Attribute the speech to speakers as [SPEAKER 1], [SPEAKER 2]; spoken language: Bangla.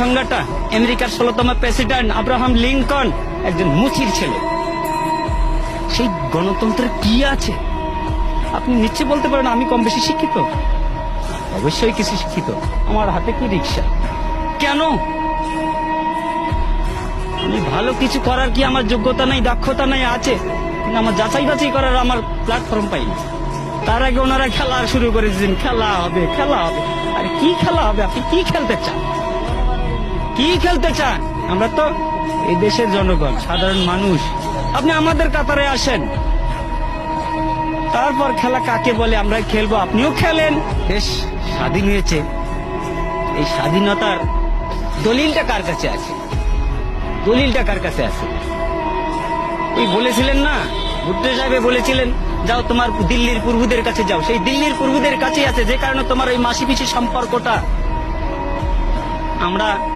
[SPEAKER 1] ঠঙ্গাটা আমেরিকার 16তম প্রেসিডেন্ট আব্রাহাম লিঙ্কন একজন মুচির ছেলে। সেই গণতন্ত্রের কি আছে? আপনি নিশ্চয় বলতে পারেন আমি কম বেশি শিক্ষিত। অবশ্যই কিছু শিক্ষিত। আমার হাতে কি রিক্সা? কেন? আমি ভালো কিছু করার কি আমার যোগ্যতা নাই, দক্ষতা নাই? আছে, কিন্তু আমার যাচাই বাছাই করার আমার প্ল্যাটফর্ম পাইনি। তার আগে ওনারা খেলা শুরু করে দিয়েছেন, খেলা হবে খেলা হবে। আর কি খেলা হবে? আপনি কি খেলতে চান? কি খেলতে চান? আমরা তো এই দেশের জনগণ, সাধারণ মানুষ। আপনি আমাদের কাতারে আসেন, তারপর খেলা কাকে বলে আমরা খেলবো। আপনিও খেলেন। দেশ স্বাধীন হয়েছে, এই স্বাধীনতার দলিলটা কার কাছে আছে? দলিলটা কার কাছে আছে? ওই বলেছিলেন না, ভুট্টো সাহেব বলেছিলেন যাও তোমার দিল্লির প্রভুদের কাছে যাও। সেই দিল্লির প্রভুদের কাছেই আছে, যে কারণে তোমার ওই মাসি পিসি সম্পর্কটা। আমরা